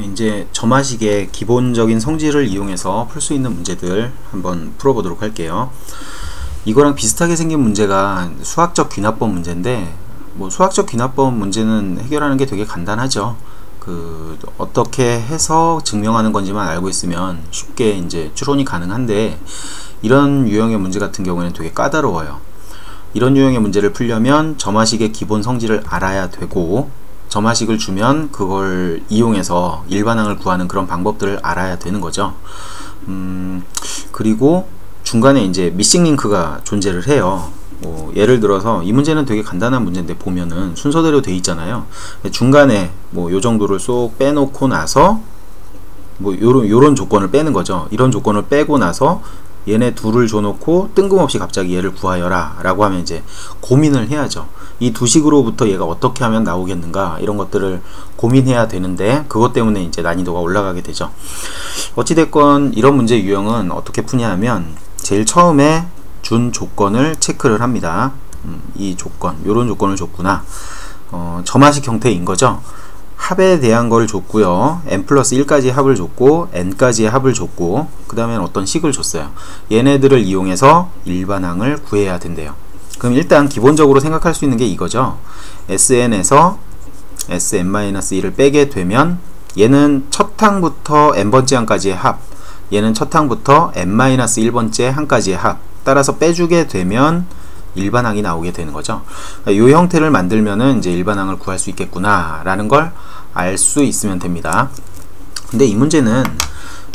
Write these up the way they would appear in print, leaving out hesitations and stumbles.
이제 점화식의 기본적인 성질을 이용해서 풀 수 있는 문제들 한번 풀어보도록 할게요. 이거랑 비슷하게 생긴 문제가 수학적 귀납법 문제인데, 뭐 수학적 귀납법 문제는 해결하는 게 되게 간단하죠. 어떻게 해서 증명하는 건지만 알고 있으면 쉽게 이제 추론이 가능한데, 이런 유형의 문제 같은 경우에는 되게 까다로워요. 이런 유형의 문제를 풀려면 점화식의 기본 성질을 알아야 되고, 점화식을 주면 그걸 이용해서 일반항을 구하는 그런 방법들을 알아야 되는 거죠. 그리고 중간에 이제 미싱 링크가 존재를 해요. 예를 들어서 이 문제는 되게 간단한 문제인데 보면은 순서대로 돼 있잖아요. 중간에 뭐 요 정도를 쏙 빼놓고 나서 뭐 요런 조건을 빼는 거죠. 이런 조건을 빼고 나서 얘네 둘을 줘놓고 뜬금없이 갑자기 얘를 구하여라 라고 하면 이제 고민을 해야죠. 이 두 식으로부터 얘가 어떻게 하면 나오겠는가, 이런 것들을 고민해야 되는데, 그것 때문에 이제 난이도가 올라가게 되죠. 어찌됐건 이런 문제 유형은 어떻게 푸냐 하면, 제일 처음에 준 조건을 체크를 합니다. 이 조건, 요런 조건을 줬구나. 점화식 형태인 거죠. 합에 대한 걸 줬고요. n 플러스 1까지의 합을 줬고, n까지의 합을 줬고, 그 다음엔 어떤 식을 줬어요. 얘네들을 이용해서 일반항을 구해야 된대요. 그럼 일단 기본적으로 생각할 수 있는 게 이거죠. sn에서 sn-1을 빼게 되면 얘는 첫 항부터 n번째 항까지의 합, 얘는 첫 항부터 n-1번째 항까지의 합, 따라서 빼주게 되면 일반항이 나오게 되는 거죠. 이 형태를 만들면은 이제 일반항을 구할 수 있겠구나 라는 걸 알 수 있으면 됩니다. 근데 이 문제는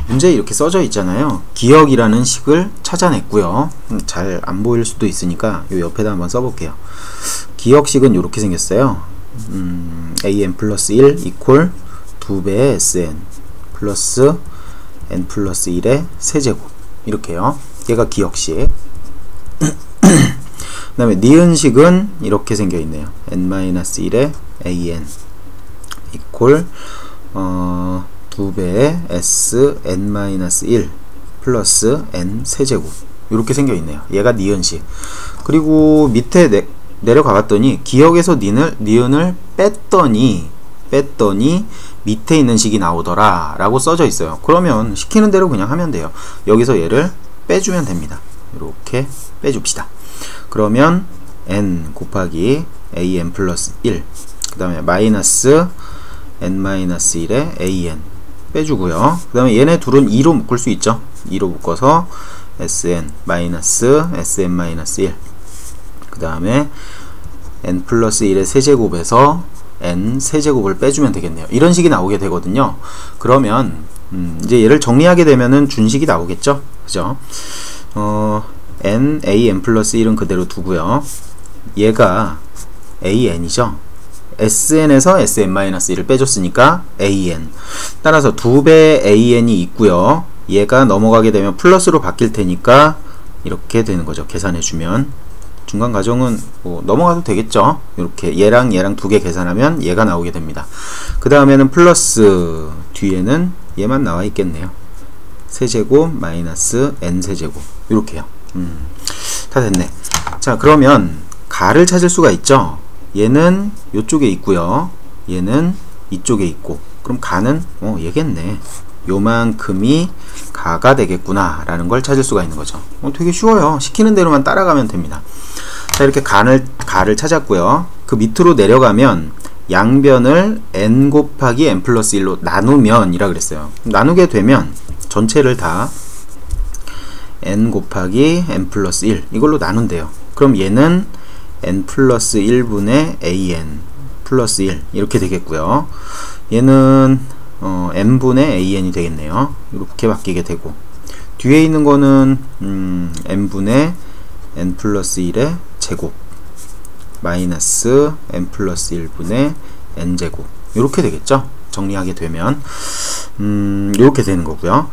문제에 이렇게 써져 있잖아요. 기역이라는 식을 찾아냈고요. 잘 안 보일 수도 있으니까 요 옆에다 한번 써볼게요. 기역식은 이렇게 생겼어요. an 플러스 1 이퀄 2배의 sn 플러스 n 플러스 1의 세제곱, 이렇게요. 얘가 기역식. 그 다음에 니은식은 이렇게 생겨있네요. n-1의 an 이퀄 2배의 sn-1 플러스 n 세제곱, 이렇게 생겨있네요. 얘가 니은식. 그리고 밑에 내려가 봤더니 기역에서 니은을 뺐더니 밑에 있는 식이 나오더라 라고 써져 있어요. 그러면 시키는 대로 그냥 하면 돼요. 여기서 얘를 빼주면 됩니다. 이렇게 빼줍시다. 그러면 n 곱하기 an 플러스 1, 그 다음에 마이너스 n-1의 an 빼주고요. 그 다음에 얘네 둘은 2로 묶을 수 있죠. 2로 묶어서 sn 마이너스 sn-1, 그 다음에 n 플러스 1의 세제곱에서 n 세제곱을 빼주면 되겠네요. 이런 식이 나오게 되거든요. 그러면 이제 얘를 정리하게 되면은 준식이 나오겠죠. 그죠? an 플러스 1은 그대로 두고요. 얘가 an이죠. sn에서 sn-1을 빼줬으니까 an. 따라서 2배 an이 있고요. 얘가 넘어가게 되면 플러스로 바뀔 테니까 이렇게 되는 거죠. 계산해주면. 중간 가정은 뭐 넘어가도 되겠죠. 이렇게 얘랑 두 개 계산하면 얘가 나오게 됩니다. 그 다음에는 플러스 뒤에는 얘만 나와 있겠네요. 세제곱 마이너스 n 세제곱, 이렇게요. 다 됐네. 자, 그러면 가를 찾을 수가 있죠. 얘는 이쪽에 있고요. 얘는 이쪽에 있고. 그럼 가는 얘겠네. 요만큼이 가가 되겠구나 라는 걸 찾을 수가 있는 거죠. 되게 쉬워요. 시키는 대로만 따라가면 됩니다. 자, 이렇게 가를 찾았고요. 그 밑으로 내려가면 양변을 n 곱하기 n 플러스 1로 나누면 이라 그랬어요. 나누게 되면 전체를 다 n 곱하기 n 플러스 1 이걸로 나눈대요. 그럼 얘는 n 플러스 1분의 an 플러스 1 이렇게 되겠고요. 얘는 n분의 an이 되겠네요. 이렇게 바뀌게 되고, 뒤에 있는 거는 n분의 n 플러스 1의 제곱 마이너스 n 플러스 1분의 n제곱, 이렇게 되겠죠. 정리하게 되면 이렇게 되는 거고요.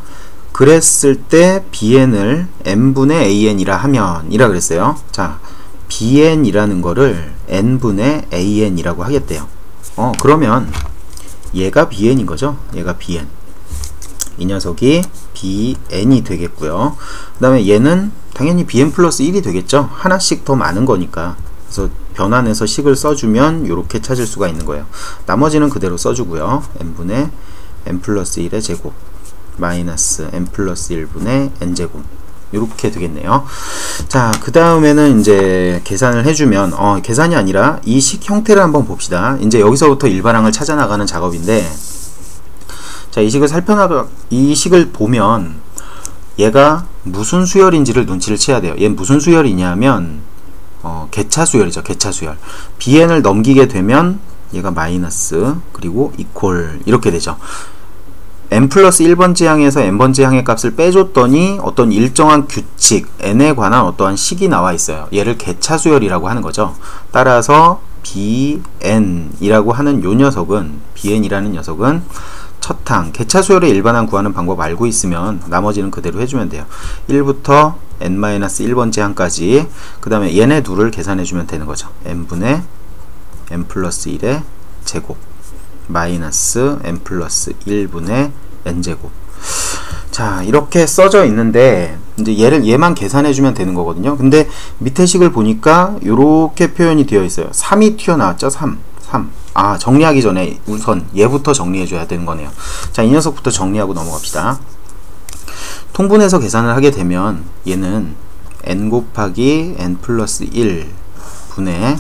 그랬을 때 bn을 n분의 an이라 하면 이라 그랬어요. 자, bn이라는 거를 n분의 an이라고 하겠대요. 그러면 얘가 bn인 거죠. 얘가 bn. 이 녀석이 bn이 되겠고요. 그 다음에 얘는 당연히 bn 플러스 1이 되겠죠. 하나씩 더 많은 거니까. 그래서 변환해서 식을 써주면 이렇게 찾을 수가 있는 거예요. 나머지는 그대로 써주고요. n분의 n 플러스 1의 제곱 마이너스 n 플러스 1분의 n제곱 이렇게 되겠네요. 자, 그 다음에는 이제 계산을 해주면 계산이 아니라 이 식 형태를 한번 봅시다. 이제 여기서부터 일반항을 찾아 나가는 작업인데, 자, 이 식을 보면 얘가 무슨 수열인지를 눈치를 채야 돼요. 얘는 무슨 수열이냐면 개차수열이죠. 개차수열. bn을 넘기게 되면 얘가 마이너스 그리고 이퀄 이렇게 되죠. n 플러스 1번째 항에서 n번째 항의 값을 빼줬더니 어떤 일정한 규칙 n에 관한 어떠한 식이 나와 있어요. 얘를 개차수열이라고 하는 거죠. 따라서 bn이라고 하는 요 녀석은, bn이라는 녀석은 첫 항, 개차수열의 일반항 구하는 방법 알고 있으면 나머지는 그대로 해주면 돼요. 1부터 n-1번째 항까지, 그 다음에 얘네 둘을 계산해주면 되는 거죠. n분의 n 플러스 1의 제곱 마이너스 n 플러스 1분의 n제곱. 자, 이렇게 써져 있는데 이제 얘만 계산해주면 되는 거거든요. 근데 밑에 식을 보니까 이렇게 표현이 되어 있어요. 3이 튀어나왔죠. 3. 아, 정리하기 전에 우선 얘부터 정리해줘야 되는 거네요. 자, 이 녀석부터 정리하고 넘어갑시다. 통분해서 계산을 하게 되면 얘는 n 곱하기 n 플러스 1 분의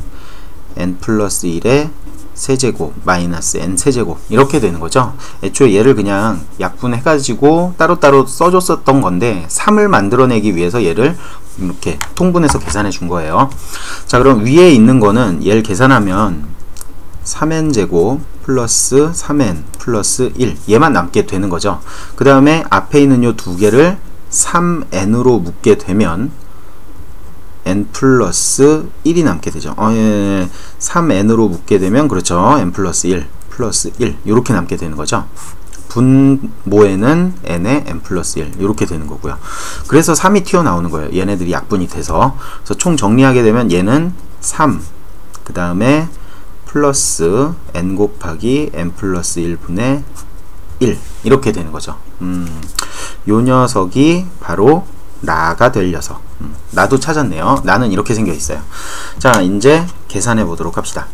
n 플러스 1의 세제곱 마이너스 n 세제곱 이렇게 되는 거죠. 애초에 얘를 그냥 약분해 가지고 따로따로 써줬었던 건데 3을 만들어내기 위해서 얘를 이렇게 통분해서 계산해 준 거예요. 자, 그럼 위에 있는 거는 얘를 계산하면 3n 제곱 플러스 3n 플러스 1 얘만 남게 되는 거죠. 그 다음에 앞에 있는 요 두 개를 3n으로 묶게 되면 n 플러스 1이 남게 되죠. 3n으로 묶게 되면 그렇죠. n 플러스 1 플러스 1 이렇게 남게 되는 거죠. 분모에는 n에 n 플러스 1 이렇게 되는 거고요. 그래서 3이 튀어나오는 거예요. 얘네들이 약분이 돼서. 그래서 총 정리하게 되면 얘는 3, 그 다음에 플러스 n 곱하기 n 플러스 1분의 1 이렇게 되는 거죠. 요 녀석이 바로 나가 될 녀석. 나도 찾았네요. 나는 이렇게 생겨 있어요. 자, 이제 계산해 보도록 합시다.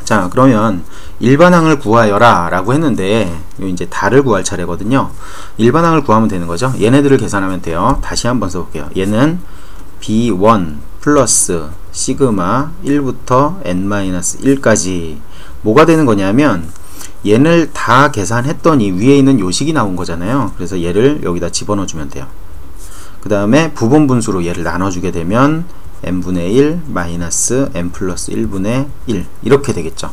자, 그러면 일반항을 구하여라 라고 했는데 이제 다를 구할 차례거든요. 일반항을 구하면 되는 거죠. 얘네들을 계산하면 돼요. 다시 한번 써볼게요. 얘는 b1 플러스 시그마 1부터 n-1까지 뭐가 되는 거냐면 얘를 다 계산했더니 위에 있는 요식이 나온 거잖아요. 그래서 얘를 여기다 집어넣어 주면 돼요. 그 다음에 부분분수로 얘를 나눠주게 되면 n분의 1 마이너스 n 플러스 1분의 1 이렇게 되겠죠.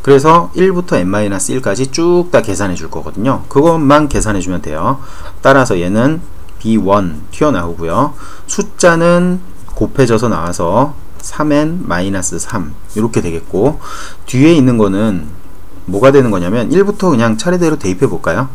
그래서 1부터 n-1까지 쭉 다 계산해 줄 거거든요. 그것만 계산해 주면 돼요. 따라서 얘는 b1 튀어나오고요. 숫자는 곱해져서 나와서 3n-3 이렇게 되겠고, 뒤에 있는 거는 뭐가 되는 거냐면 1부터 그냥 차례대로 대입해 볼까요?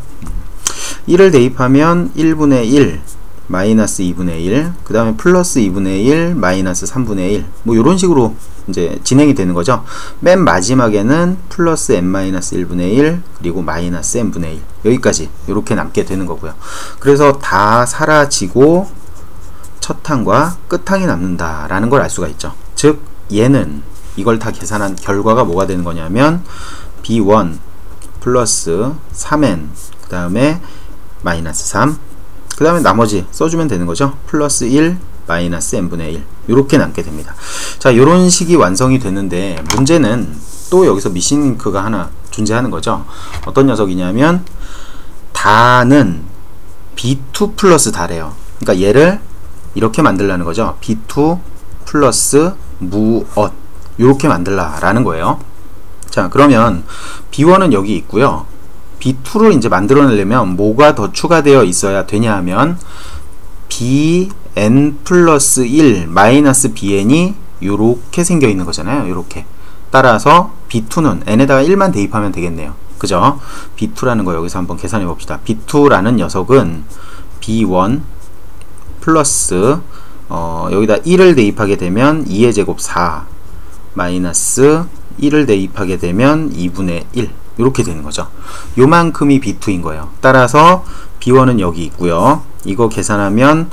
1을 대입하면 1분의 1 마이너스 2분의 1, 그 다음에 플러스 2분의 1 마이너스 3분의 1 뭐 이런 식으로 이제 진행이 되는 거죠. 맨 마지막에는 플러스 n-1분의 1 그리고 마이너스 n분의 1 여기까지 이렇게 남게 되는 거고요. 그래서 다 사라지고 첫 항과 끝 항이 남는다 라는 걸 알 수가 있죠. 즉 얘는 이걸 다 계산한 결과가 뭐가 되는 거냐면 b1 플러스 3n 그 다음에 마이너스 3 그 다음에 나머지 써주면 되는 거죠. 플러스 1 마이너스 n분의 1 이렇게 남게 됩니다. 자, 요런 식이 완성이 되는데 문제는 또 여기서 미싱 링크가 하나 존재하는 거죠. 어떤 녀석이냐면 다는 b2 플러스 다래요. 그러니까 얘를 이렇게 만들라는 거죠. b2 플러스 무엇 이렇게 만들라라는 거예요. 자, 그러면 b1은 여기 있고요. b2를 이제 만들어내려면 뭐가 더 추가되어 있어야 되냐 하면 bn 플러스 1 마이너스 bn이 이렇게 생겨 있는 거잖아요. 이렇게. 따라서 b2는 n에다가 1만 대입하면 되겠네요. 그죠? b2라는 거 여기서 한번 계산해 봅시다. b2라는 녀석은 b1 플러스 여기다 1을 대입하게 되면 2의 제곱 4 마이너스 1을 대입하게 되면 2분의 1 이렇게 되는 거죠. 요만큼이 b2인 거예요. 따라서 b1은 여기 있고요. 이거 계산하면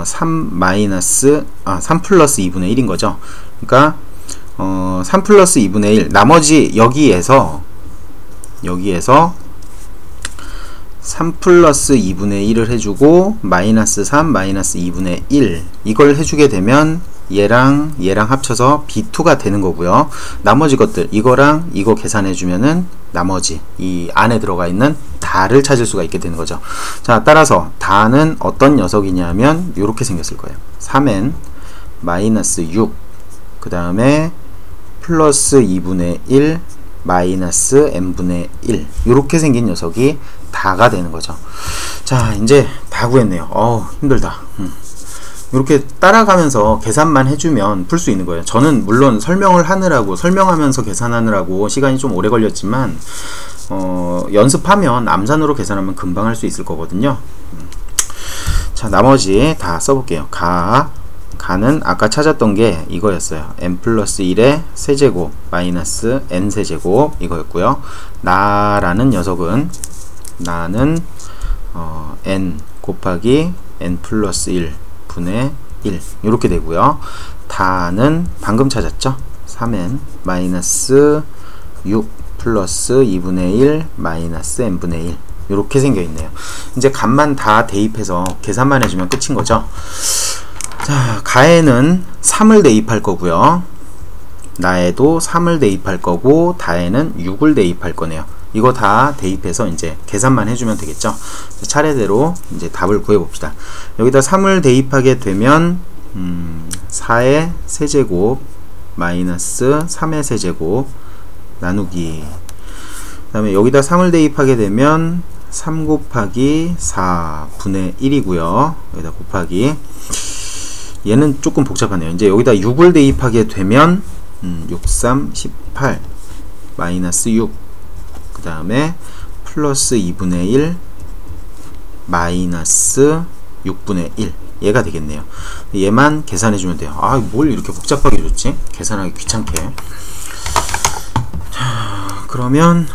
3 플러스 2분의 1인 거죠. 그러니까 3 플러스 2분의 1 나머지 여기에서 3 플러스 2분의 1을 해주고 마이너스 3 마이너스 2분의 1 이걸 해주게 되면 얘랑 얘랑 합쳐서 B2가 되는 거고요. 나머지 것들 이거랑 이거 계산해주면은 나머지 이 안에 들어가 있는 다를 찾을 수가 있게 되는 거죠. 자, 따라서 다는 어떤 녀석이냐면 이렇게 생겼을 거예요. 3n 마이너스 6 그 다음에 플러스 2분의 1 마이너스 n분의 1 이렇게 생긴 녀석이 다가 되는 거죠. 자, 이제 다 구했네요. 힘들다. 이렇게 따라가면서 계산만 해주면 풀 수 있는 거예요. 저는 물론 설명하면서 계산하느라고 시간이 좀 오래 걸렸지만 연습하면 암산으로 계산하면 금방 할 수 있을 거거든요. 자, 나머지 다 써볼게요. 가는 아까 찾았던 게 이거였어요. n 플러스 1의 세제곱 마이너스 n 세제곱 이거였고요. 나라는 녀석은 나는 n 곱하기 n 플러스 1 분의 1 이렇게 되고요. 다는 방금 찾았죠. 3n 마이너스 6 플러스 2분의 1 마이너스 n분의 1 이렇게 생겨있네요. 이제 값만 다 대입해서 계산만 해주면 끝인 거죠. 자, 가에는 3을 대입할 거고요. 나에도 3을 대입할 거고 다에는 6을 대입할 거네요. 이거 다 대입해서 이제 계산만 해주면 되겠죠. 차례대로 이제 답을 구해봅시다. 여기다 3을 대입하게 되면 4의 세제곱 마이너스 3의 세제곱 나누기 그 다음에 여기다 3을 대입하게 되면 3 곱하기 4분의 1이고요. 여기다 곱하기 얘는 조금 복잡하네요. 이제 여기다 6을 대입하게 되면 6, 3, 18 마이너스 6 그 다음에 플러스 2분의 1 마이너스 6분의 1 얘가 되겠네요. 얘만 계산해주면 돼요. 뭘 이렇게 복잡하게 줬지? 계산하기 귀찮게. 자, 그러면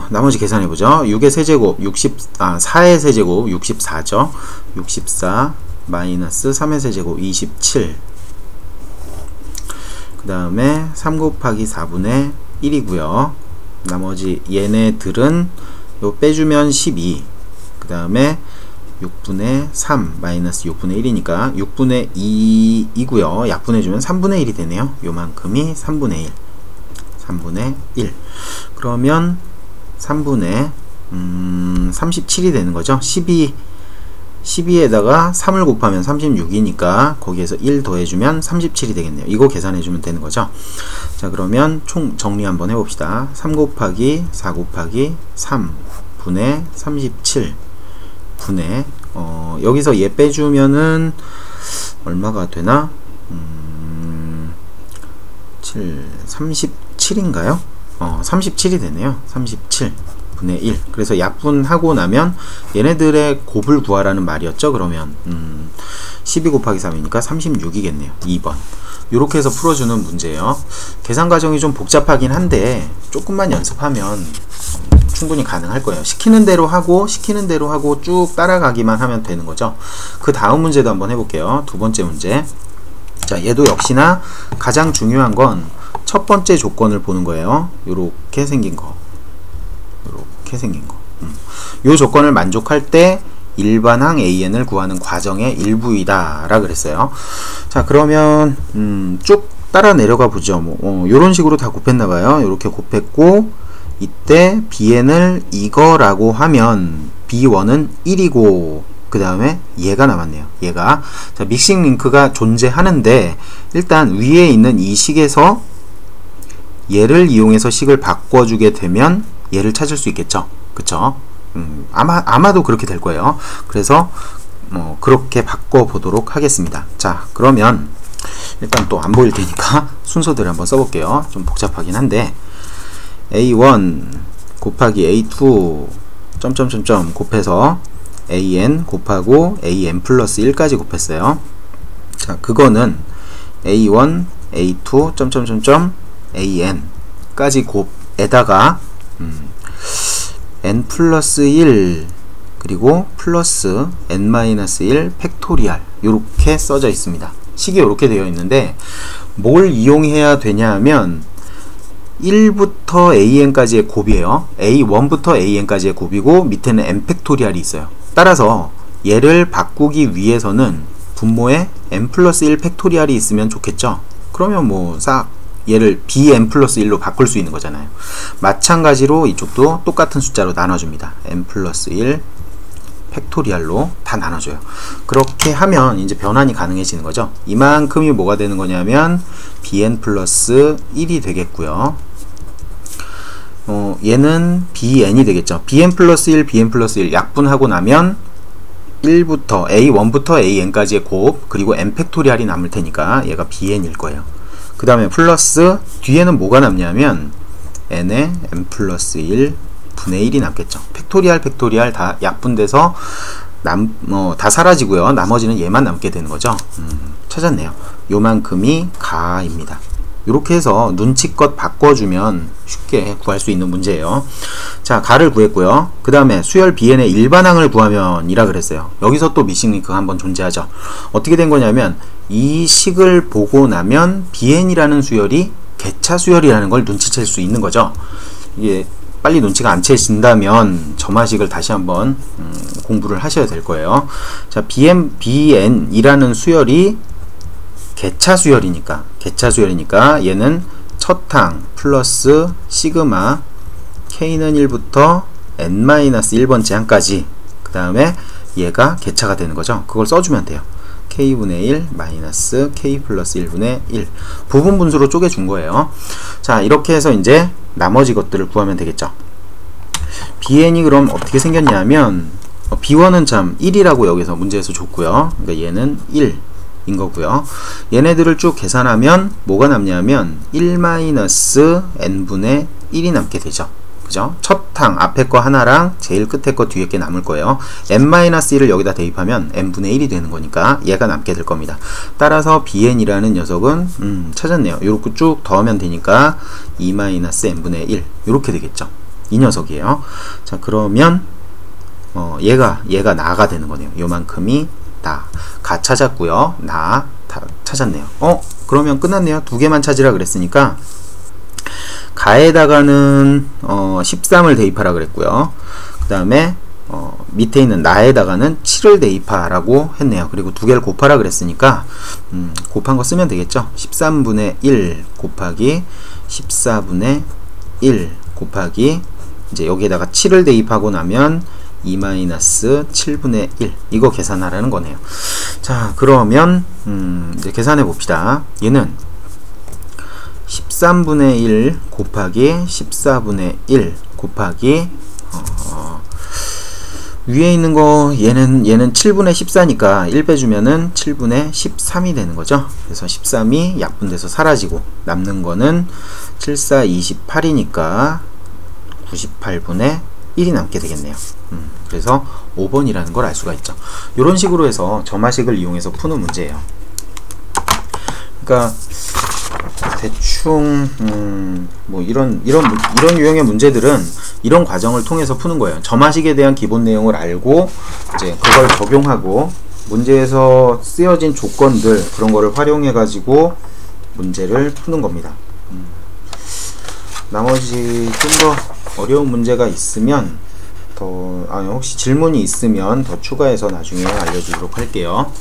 나머지 계산해보죠. 6의 세제곱 4의 세제곱 64죠. 64 마이너스 3의 세제곱 27 그 다음에 3 곱하기 4분의 1이고요. 나머지 얘네들은 요 빼주면 12 그 다음에 6분의 3 마이너스 6분의 1이니까 6분의 2이고요. 약분해주면 3분의 1이 되네요. 요만큼이 3분의 1 3분의 1 그러면 3분의 37이 되는 거죠. 12에다가 3을 곱하면 36이니까 거기에서 1 더해주면 37이 되겠네요. 이거 계산해주면 되는 거죠. 자, 그러면 총 정리 한번 해봅시다. 3 곱하기 4 곱하기 3 분의 37 분의 여기서 얘 빼주면은 얼마가 되나? 37인가요? 37이 되네요. 37 분의 1. 그래서 약분하고 나면 얘네들의 곱을 구하라는 말이었죠. 그러면 12 곱하기 3이니까 36이겠네요. 2번. 이렇게 해서 풀어주는 문제예요. 계산 과정이 좀 복잡하긴 한데 조금만 연습하면 충분히 가능할 거예요. 시키는 대로 하고 쭉 따라가기만 하면 되는 거죠. 그 다음 문제도 한번 해볼게요. 두 번째 문제. 자, 얘도 역시나 가장 중요한 건 첫 번째 조건을 보는 거예요. 요렇게 생긴 거. 요 조건을 만족할 때 일반항 AN을 구하는 과정의 일부이다 라 그랬어요. 자, 그러면 쭉 따라 내려가 보죠. 요런 식으로 다 곱했나봐요. 요렇게 곱했고 이때 BN을 이거라고 하면 B1은 1이고 그 다음에 얘가 남았네요. 얘가 자, 믹싱 링크가 존재하는데 일단 위에 있는 이 식에서 얘를 이용해서 식을 바꿔주게 되면 얘를 찾을 수 있겠죠. 그쵸? 아마도 그렇게 될 거예요. 그래서 그렇게 바꿔보도록 하겠습니다. 자, 그러면 일단 또 안 보일 테니까 순서대로 한번 써볼게요. 좀 복잡하긴 한데 A1 곱하기 A2 점점점점 곱해서 AN 곱하고 AN 플러스 1까지 곱했어요. 자, 그거는 A1 A2 점점점점 AN 까지 곱에다가 n 플러스 1 그리고 플러스 n 마이너스 1 팩토리얼 요렇게 써져 있습니다. 식이 요렇게 되어 있는데 뭘 이용해야 되냐 하면 1부터 an까지의 곱이에요. a1부터 an까지의 곱이고 밑에는 n 팩토리얼이 있어요. 따라서 얘를 바꾸기 위해서는 분모에 n 플러스 1 팩토리얼이 있으면 좋겠죠. 그러면 뭐 싹 얘를 bn 플러스 1로 바꿀 수 있는 거잖아요. 마찬가지로 이쪽도 똑같은 숫자로 나눠줍니다. n 플러스 1 팩토리얼로 다 나눠줘요. 그렇게 하면 이제 변환이 가능해지는 거죠. 이만큼이 뭐가 되는 거냐면 bn 플러스 1이 되겠고요. 얘는 bn이 되겠죠. bn 플러스 1, bn 플러스 1 약분하고 나면 1부터 a1부터 an까지의 곱 그리고 n 팩토리얼이 남을 테니까 얘가 bn일 거예요. 그 다음에 플러스 뒤에는 뭐가 남냐면 n에 n 플러스 1 분의 1이 남겠죠. 팩토리얼 다 약분돼서 다 사라지고요. 나머지는 얘만 남게 되는 거죠. 찾았네요. 요만큼이 가입니다. 이렇게 해서 눈치껏 바꿔주면 쉽게 구할 수 있는 문제예요. 자, 가를 구했고요. 그 다음에 수열 bn의 일반항을 구하면 이라 그랬어요. 여기서 또 미싱 링크가 한번 존재하죠. 어떻게 된 거냐면 이 식을 보고 나면 bn이라는 수열이 개차 수열이라는 걸 눈치챌 수 있는 거죠. 이게 빨리 눈치가 안 채진다면 점화식을 다시 한번 공부를 하셔야 될 거예요. 자, bn이라는 수열이 개차 수열이니까 얘는 첫 항 플러스 시그마 k는 1부터 n-1번째 항까지 그 다음에 얘가 개차가 되는 거죠. 그걸 써주면 돼요. k분의 1 마이너스 k 플러스 1분의 1 부분 분수로 쪼개준 거예요. 자, 이렇게 해서 이제 나머지 것들을 구하면 되겠죠. bn이 그럼 어떻게 생겼냐면 b1은 참 1이라고 여기서 문제에서 줬고요. 그러니까 얘는 1인 거고요. 얘네들을 쭉 계산하면 뭐가 남냐면 1-n분의 1이 남게 되죠. 그죠? 첫 항 앞에 거 하나랑 제일 끝에 거 뒤에 게 남을 거예요. n-1을 여기다 대입하면 n분의 1이 되는 거니까 얘가 남게 될 겁니다. 따라서 bn이라는 녀석은 찾았네요. 요렇게 쭉 더하면 되니까 2-n분의 1 요렇게 되겠죠. 이 녀석이에요. 자, 그러면 얘가 나가 되는 거네요. 요만큼이 나. 가 찾았고요. 나 다 찾았네요. 그러면 끝났네요. 두 개만 찾으라 그랬으니까 가에다가는 13을 대입하라 그랬고요. 그 다음에 밑에 있는 나에다가는 7을 대입하라고 했네요. 그리고 두 개를 곱하라 그랬으니까 곱한 거 쓰면 되겠죠. 13분의 1 곱하기 14분의 1 곱하기 이제 여기에다가 7을 대입하고 나면 2-7분의 1 이거 계산하라는 거네요. 자, 그러면 이제 계산해 봅시다. 얘는 13분의 1 곱하기 14분의 1 곱하기 위에 있는 거 얘는 7분의 14니까 1 빼주면은 7분의 13이 되는 거죠. 그래서 13이 약분돼서 사라지고 남는 거는 7, 4, 28이니까 98분의 1이 남게 되겠네요. 그래서 5번이라는 걸 알 수가 있죠. 이런 식으로 해서 점화식을 이용해서 푸는 문제예요. 그러니까 대충 뭐 이런 유형의 문제들은 이런 과정을 통해서 푸는 거예요. 점화식에 대한 기본 내용을 알고 이제 그걸 적용하고 문제에서 쓰여진 조건들 그런 거를 활용해 가지고 문제를 푸는 겁니다. 나머지 좀 더 어려운 문제가 있으면 혹시 질문이 있으면 더 추가해서 나중에 알려주도록 할게요.